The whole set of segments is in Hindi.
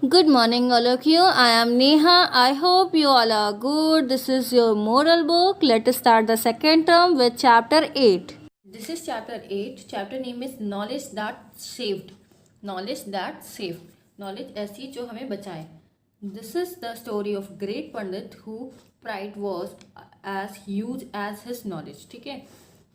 Good morning, all of you. I am Neha. I hope you all are good. This is your moral book. Let us start the second term with chapter 8. This is chapter 8. Chapter name is Knowledge That Saved. Knowledge That Saved. Knowledge ऐसी जो हमें बचाए. This is the story of great Pandit who pride was as huge as his knowledge. ठीक है,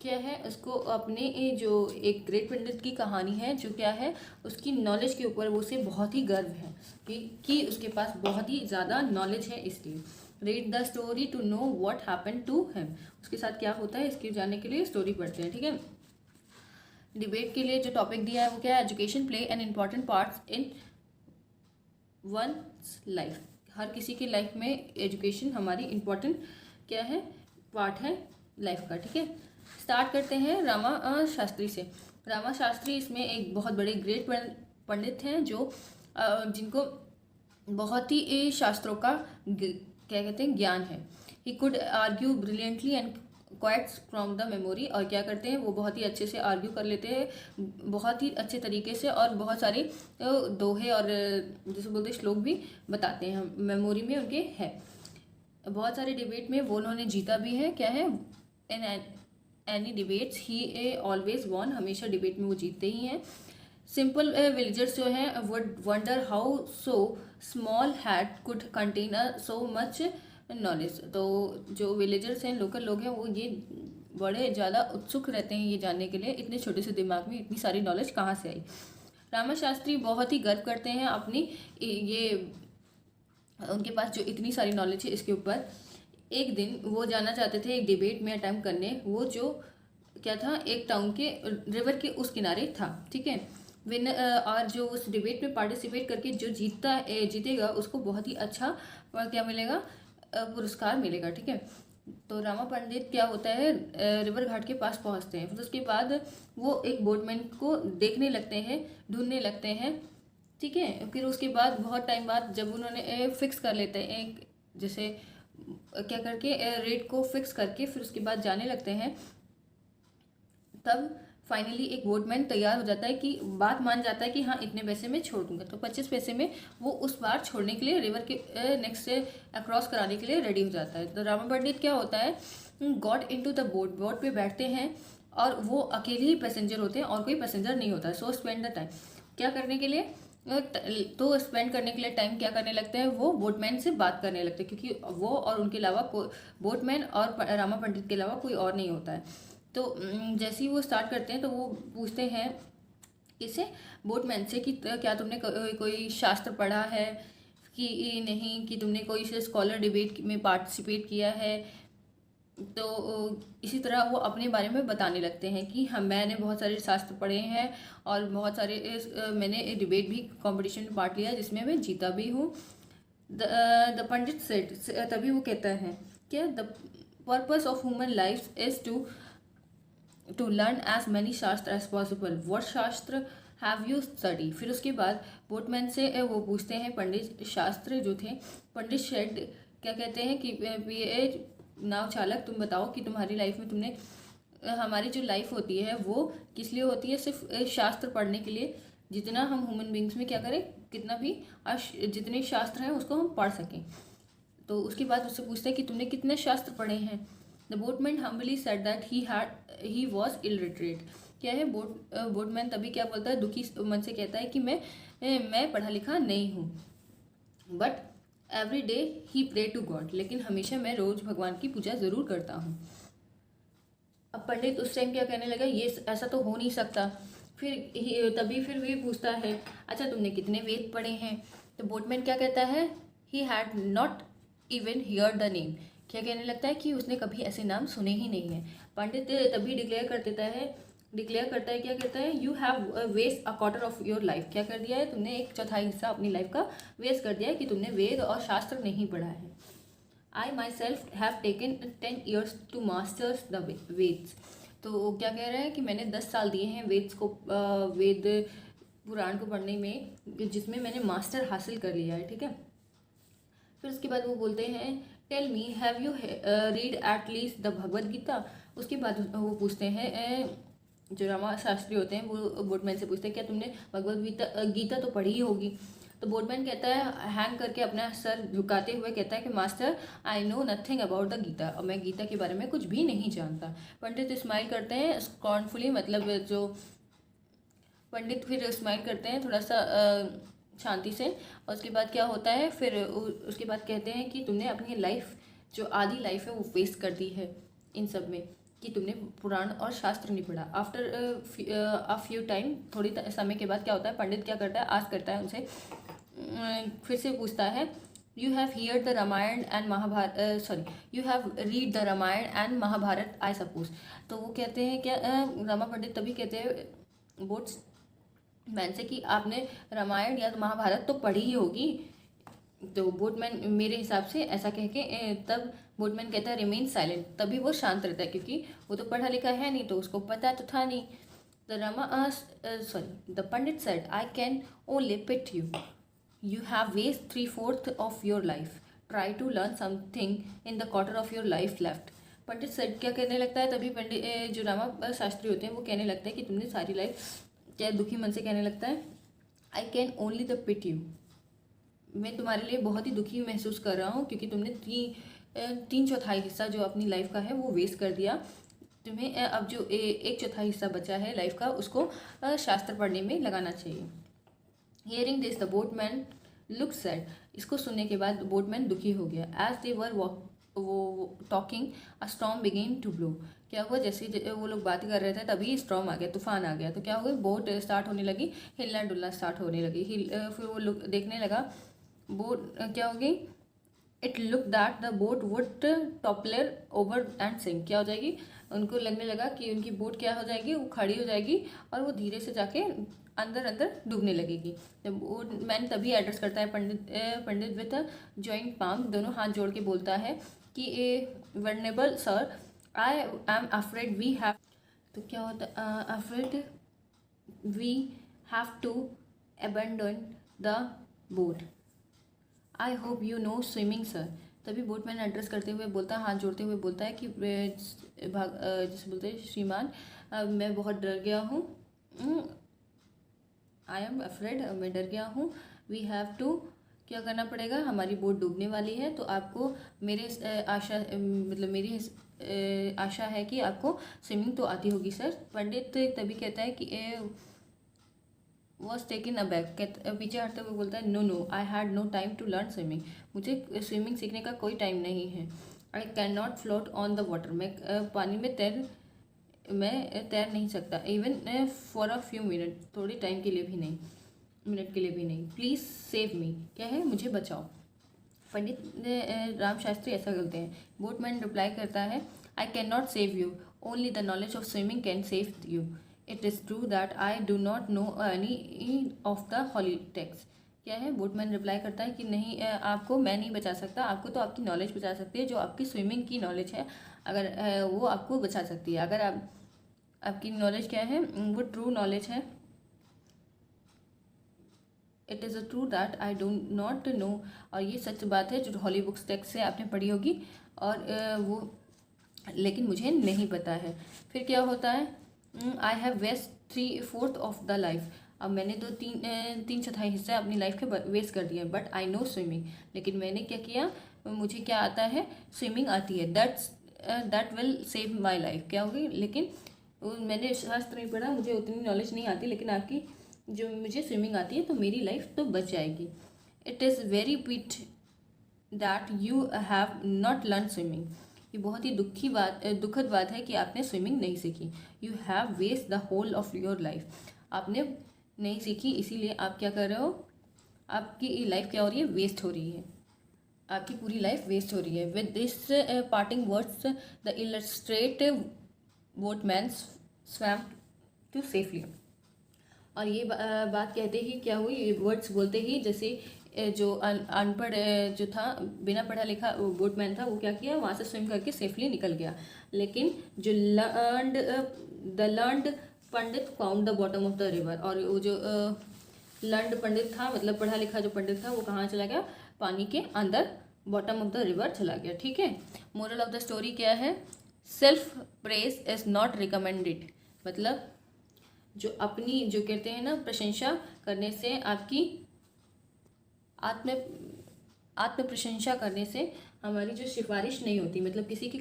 क्या है उसको अपने जो एक ग्रेट पंडित की कहानी है जो क्या है उसकी नॉलेज के ऊपर वो उसे बहुत ही गर्व है कि उसके पास बहुत ही ज़्यादा नॉलेज है। इसलिए read the story to know what happen to him. उसके साथ क्या होता है इसके जानने के लिए स्टोरी पढ़ते हैं। ठीक है, डिबेट के लिए जो टॉपिक दिया है वो क्या है, education play an important part in one's life. हर किसी की लाइफ में एजुकेशन हमारी इम्पॉर्टेंट क्या है, पार्ट है लाइफ का। ठीक है, स्टार्ट करते हैं रामा शास्त्री से। रामा शास्त्री इसमें एक बहुत बड़े ग्रेट पंडित हैं जो जिनको बहुत ही शास्त्रों का क्या कहते हैं ज्ञान है। He could argue brilliantly and quotes from the memory. और क्या करते हैं वो बहुत ही अच्छे से आर्ग्यू कर लेते हैं, बहुत ही अच्छे तरीके से, और बहुत सारे दोहे और जैसे बोलते श्लोक भी बताते हैं, मेमोरी में उनके है। बहुत सारे डिबेट में वो उन्होंने जीता भी है। क्या है, in any debates he always won. हमेशा डिबेट में वो जीतते ही हैं। सिंपल विलेजर्स जो हैं would wonder how so small hat could contain so much knowledge. तो जो विलेजर्स हैं, लोकल लोग हैं, वो ये बड़े ज़्यादा उत्सुक रहते हैं ये जानने के लिए इतने छोटे से दिमाग में इतनी सारी नॉलेज कहाँ से आई। रामा शास्त्री बहुत ही गर्व करते हैं अपनी ये उनके पास जो इतनी सारी नॉलेज है इसके ऊपर। एक दिन वो जाना चाहते थे एक डिबेट में अटेम्प्ट करने। वो जो क्या था, एक टाउन के रिवर के उस किनारे था। ठीक है, विन और जो उस डिबेट में पार्टिसिपेट करके जो जीतेगा उसको बहुत ही अच्छा क्या मिलेगा, पुरस्कार मिलेगा। ठीक है, तो रामा पंडित क्या होता है रिवर घाट के पास पहुंचते हैं। फिर उसके बाद वो एक बोटमैन को देखने लगते हैं, ढूंढने लगते हैं। ठीक है, फिर उसके बाद बहुत टाइम बाद जब उन्होंने फिक्स कर लेते हैं एक जैसे क्या करके रेट को फिक्स करके फिर उसके बाद जाने लगते हैं, तब फाइनली एक बोटमैन तैयार हो जाता है कि बात मान जाता है कि हाँ इतने पैसे में छोड़ दूंगा। तो 25 पैसे में वो उस बार छोड़ने के लिए रिवर के नेक्स्ट से अक्रॉस कराने के लिए रेडी हो जाता है। तो रामा पंडित क्या होता है, got into the boat. Boat पे बैठते हैं और वो अकेले ही पैसेंजर होते हैं और कोई पैसेंजर नहीं होता है। सो स्पेंड द टाइम क्या करने के लिए, तो स्पेंड करने के लिए टाइम क्या करने लगते हैं, वो बोटमैन से बात करने लगते हैं, क्योंकि वो और उनके अलावा बोटमैन और रामा पंडित के अलावा कोई और नहीं होता है। तो जैसे ही वो स्टार्ट करते हैं तो वो पूछते हैं इसे बोटमैन से कि क्या तुमने कोई शास्त्र पढ़ा है कि नहीं, कि तुमने कोई से स्कॉलर डिबेट में पार्टिसिपेट किया है। तो इसी तरह वो अपने बारे में बताने लगते हैं कि हम मैंने बहुत सारे शास्त्र पढ़े हैं और बहुत सारे मैंने डिबेट भी कंपटीशन में पार्ट लिया है जिसमें मैं जीता भी हूँ। द पंडित सेड, तभी वो कहता है क्या, the purpose of human life is to learn as many shastra as possible. What shastra have you study. फिर उसके बाद बोटमैन से वो पूछते हैं पंडित शास्त्र जो थे। पंडित शेड क्या कहते हैं कि नाव चालक तुम बताओ कि तुम्हारी लाइफ में तुमने हमारी जो लाइफ होती है वो किस लिए होती है, सिर्फ शास्त्र पढ़ने के लिए, जितना हम ह्यूमन बींग्स में क्या करें कितना भी जितने शास्त्र हैं उसको हम पढ़ सकें। तो उसके बाद उससे पूछते हैं कि तुमने कितने शास्त्र पढ़े हैं। The boatman humbly said that he was illiterate. क्या है, बोटमैन तभी क्या बोलता है, दुखी मन से कहता है कि मैं पढ़ा लिखा नहीं हूँ। But every day he pray to God, लेकिन हमेशा मैं रोज भगवान की पूजा जरूर करता हूँ। अब पंडित उस टाइम क्या कहने लगा, ये ऐसा तो हो नहीं सकता। फिर भी पूछता है अच्छा तुमने कितने वेद पढ़े हैं। तो बोटमैन क्या कहता है, he had not even here the name. क्या कहने लगता है कि उसने कभी ऐसे नाम सुने ही नहीं है। पंडित तभी डिक्लेयर करता है क्या कहता है, you have waste a quarter of your life. क्या कर दिया है तुमने, एक चौथाई हिस्सा अपनी लाइफ का वेस्ट कर दिया है कि तुमने वेद और शास्त्र नहीं पढ़ा है। आई my self have taken 10 years to masters the Vedas. तो क्या कह रहा है कि मैंने 10 साल दिए हैं वेद पुराण को पढ़ने में, जिसमें मैंने मास्टर हासिल कर लिया है। ठीक है, फिर उसके बाद वो बोलते हैं tell me have you read at least the Bhagavad Gita. उसके बाद वो पूछते हैं जो रामा शास्त्री होते हैं वो बोटमैन से पूछते हैं क्या तुमने भगवद गीता तो पढ़ी ही होगी। तो बोटमैन कहता है, हैंग करके अपना सर झुकाते हुए कहता है कि master, I know nothing about the Gita, और मैं गीता के बारे में कुछ भी नहीं जानता। पंडित स्माइल करते हैं स्कॉर्नफुली, मतलब जो पंडित फिर स्माइल करते हैं थोड़ा सा शांति से, और उसके बाद क्या होता है, फिर उसके बाद कहते हैं कि तुमने अपनी लाइफ, जो आधी लाइफ है वो वेस्ट कर दी है इन सब में, कि तुमने पुराण और शास्त्र नहीं पढ़ा। आफ्टर अ फ्यू टाइम, थोड़ी समय के बाद क्या होता है, पंडित क्या करता है, आज करता है उनसे, फिर से पूछता है, you have hear the Ramayana and Mahabharata, sorry, you have read the Ramayana and Mahabharata I suppose. तो वो कहते हैं क्या, रामा पंडित तभी कहते हैं बोट्स मैन से कि आपने रामायण या महाभारत तो पढ़ी ही होगी। तो बोटमैन मेरे हिसाब से ऐसा कह के तब बोटमैन कहता है रिमेन साइलेंट, तभी वो शांत रहता है, क्योंकि वो तो पढ़ा लिखा है नहीं, तो उसको पता तो था नहीं। The pandit said, I can only pity you, you have waste 3/4 of your life, try to learn something in the quarter of your life left. Pandit said क्या कहने लगता है, तभी पंडित जो रामा शास्त्री होते हैं वो कहने लगता है कि तुमने सारी लाइफ, क्या दुखी मन से कहने लगता है, I can only the pity you, मैं तुम्हारे लिए बहुत ही दुखी महसूस कर रहा हूँ, क्योंकि तुमने 3/4 हिस्सा जो अपनी लाइफ का है वो वेस्ट कर दिया। तुम्हें अब जो 1/4 हिस्सा बचा है लाइफ का, उसको शास्त्र पढ़ने में लगाना चाहिए। Hearing this the boatman look sad, इसको सुनने के बाद बोटमैन दुखी हो गया। एज दे वर वो talking a storm began to blow, क्या हुआ, जैसे वो लोग बात कर रहे थे तभी स्टॉर्म आ गया, तूफान आ गया। तो क्या हुआ, बोट स्टार्ट होने लगी, हिलना डुलना स्टार्ट होने लगी। फिर वो लोग देखने लगा, बोट क्या होगी, it look that the boat would topple over and sink, क्या हो जाएगी, उनको लगने लगा कि उनकी बोट क्या हो जाएगी, वो खड़ी हो जाएगी और वो धीरे से जाके अंदर अंदर डूबने लगेगी। जब वो मैन तभी एड्रेस करता है pandit with a joint palm, दोनों हाथ जोड़ के बोलता है कि venerable sir, I am afraid we have, तो क्या होता है, afraid we have to abandon the boat, I hope you know swimming sir. तभी बोटमैन एड्रेस करते हुए बोलता है, हाथ जोड़ते हुए बोलता है कि जैसे बोलते हैं, श्रीमान मैं बहुत डर गया हूँ, आई एम अफ्रेड, मैं डर गया हूँ, वी हैव टू, क्या करना पड़ेगा, हमारी बोट डूबने वाली है, तो आपको मेरे मेरी आशा है कि आपको स्विमिंग तो आती होगी सर। पंडित तभी कहता है कि वॉज टेकन अ बैक, पीछे हटते हुए बोलता है, no no I had no time to learn swimming, मुझे स्विमिंग सीखने का कोई टाइम नहीं है। I can not float on the water, मैं पानी में तैर नहीं सकता, even for a few minute, थोड़ी टाइम के लिए भी नहीं, मिनट के लिए भी नहीं। प्लीज़ सेव मी, क्या है, मुझे बचाओ। पंडित राम शास्त्री ऐसा बोलते हैं। बोटमैन रिप्लाई करता है, I can not save you, only the knowledge of swimming can save you, it is true that I do not know any of the holy text, क्या है, बोटमैन रिप्लाई करता है कि नहीं, आपको मैं नहीं बचा सकता, आपको तो आपकी नॉलेज बचा सकती है, जो आपकी स्विमिंग की नॉलेज है, अगर वो आपको बचा सकती है। अगर आपकी नॉलेज क्या है, वो ट्रू नॉलेज है, it is a true that I do not know, और ये सच बात है जो हॉली बुक्स टेक्स्ट से आपने पढ़ी होगी, और वो लेकिन मुझे नहीं पता है। फिर क्या होता है, I have waste 3/4 of the life, अब मैंने तो 3/4 हिस्सा अपनी लाइफ के वेस्ट कर दिया, बट आई नो स्विमिंग, लेकिन मैंने क्या किया, मुझे क्या आता है, स्विमिंग आती है, that will save my life, क्या होगी, लेकिन मैंने शास्त्र नहीं पढ़ा, मुझे उतनी नॉलेज नहीं आती, लेकिन आपकी जो मुझे स्विमिंग आती है तो मेरी लाइफ तो बच जाएगी। It is very pity that you have not learn swimming, ये बहुत ही दुखद बात है कि आपने स्विमिंग नहीं सीखी। You have waste the whole of your life, आपने नहीं सीखी, इसीलिए आप क्या कर रहे हो, आपकी लाइफ क्या हो रही है, वेस्ट हो रही है, आपकी पूरी लाइफ वेस्ट हो रही है। With this parting words the illiterate boatman swam to safely, और ये बात कहते ही क्या हुई, ये वर्ड्स बोलते ही जैसे जो अनपढ़ जो था, बिना पढ़ा लिखा बोटमैन था, वो क्या किया, वहाँ से स्विम करके सेफली निकल गया। लेकिन जो the learned Pandit found the bottom of the river, और वो जो लर्नड पंडित था, मतलब पढ़ा लिखा जो पंडित था, वो कहाँ चला गया, पानी के अंदर बॉटम ऑफ द रिवर चला गया। ठीक है, मोरल ऑफ द स्टोरी क्या है, self praise is not recommended, मतलब जो अपनी जो कहते हैं ना, प्रशंसा करने से आपकी आत्म आत्म प्रशंसा करने से हमारी जो सिफारिश नहीं होती, मतलब किसी के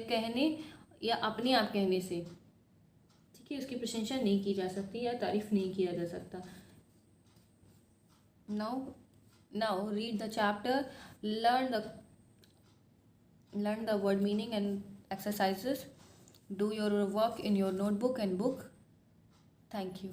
कहने या अपने आप कहने से, ठीक है, उसकी प्रशंसा नहीं की जा सकती या तारीफ नहीं किया जा सकता। Now read the chapter, learn the word meaning and exercises. Do your work in your notebook and book. Thank you.